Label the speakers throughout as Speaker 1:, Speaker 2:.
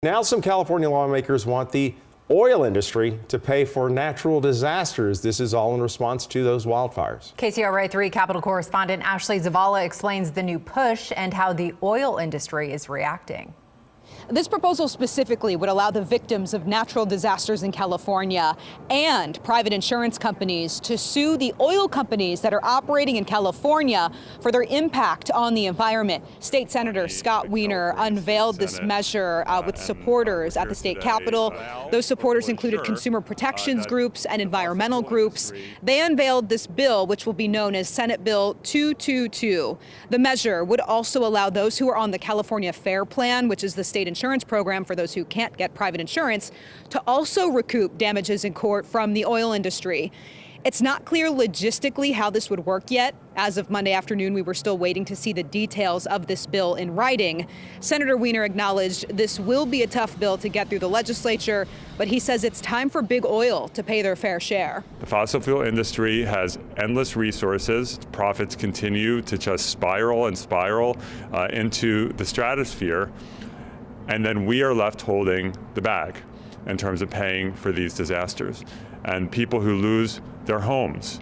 Speaker 1: Now some California lawmakers want the oil industry to pay for natural disasters. This is all in response to those wildfires.
Speaker 2: KCRA 3 Capitol correspondent Ashley Zavala explains the new push and how the oil industry is reacting.
Speaker 3: This proposal specifically would allow the victims of natural disasters in California and private insurance companies to sue the oil companies that are operating in California for their impact on the environment. State Senator Scott Wiener unveiled this measure with supporters at the state capitol. Those supporters included consumer protections groups and environmental groups. They unveiled this bill, which will be known as Senate Bill 222. The measure would also allow those who are on the California FAIR Plan, which is the state insurance program for those who can't get private insurance, to also recoup damages in court from the oil industry. It's not clear logistically how this would work yet. As of Monday afternoon, we were still waiting to see the details of this bill in writing. Senator Wiener acknowledged this will be a tough bill to get through the legislature, but he says it's time for big oil to pay their fair share.
Speaker 4: The fossil fuel industry has endless resources. Profits continue to just spiral and spiral into the stratosphere. And then we are left holding the bag in terms of paying for these disasters. And people who lose their homes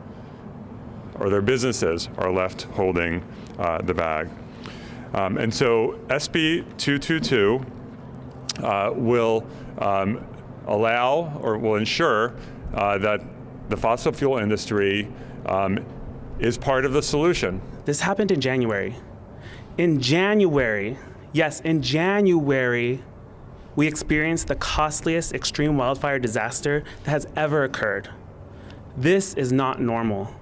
Speaker 4: or their businesses are left holding the bag. And so SB 222 will allow or will ensure that the fossil fuel industry is part of the solution.
Speaker 5: This happened in January. In January, yes, in January, we experienced the costliest extreme wildfire disaster that has ever occurred. This is not normal.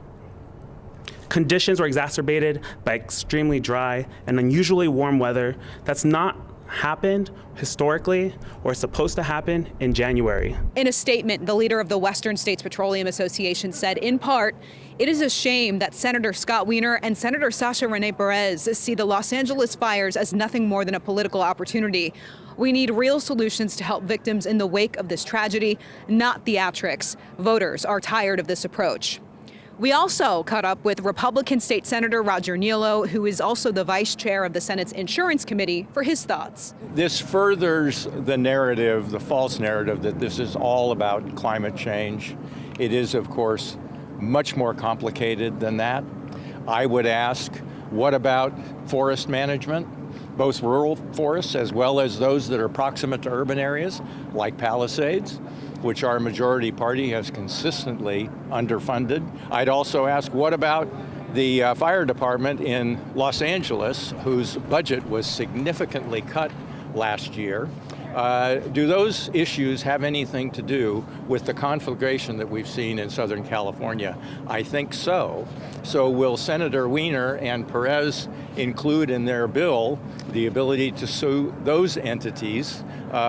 Speaker 5: Conditions were exacerbated by extremely dry and unusually warm weather that's not happened historically or supposed to happen in January.
Speaker 3: In a statement, the leader of the Western States Petroleum Association said, in part, it is a shame that Senator Scott Wiener and Senator Sasha Renee Perez see the Los Angeles fires as nothing more than a political opportunity. We need real solutions to help victims in the wake of this tragedy, not theatrics. Voters are tired of this approach. We also caught up with Republican State Senator Roger Niello, who is also the vice chair of the Senate's Insurance Committee, for his thoughts.
Speaker 6: This furthers the narrative, the false narrative, that this is all about climate change. It is, of course, much more complicated than that. I would ask, what about forest management? Both rural forests as well as those that are proximate to urban areas, like Palisades, which our majority party has consistently underfunded. I'd also ask, what about the fire department in Los Angeles, whose budget was significantly cut last year? Do those issues have anything to do with the conflagration that we've seen in Southern California? I think so. So will Senator Wiener and Perez include in their bill the ability to sue those entities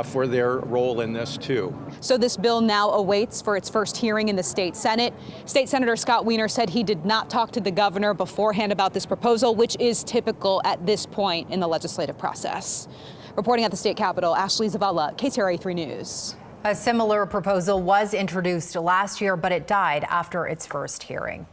Speaker 6: for their role in this too?
Speaker 3: So this bill now awaits for its first hearing in the state Senate. State Senator Scott Wiener said he did not talk to the governor beforehand about this proposal, which is typical at this point in the legislative process. Reporting at the state capitol, Ashley Zavala, KCRA 3 News.
Speaker 2: A similar proposal was introduced last year, but it died after its first hearing.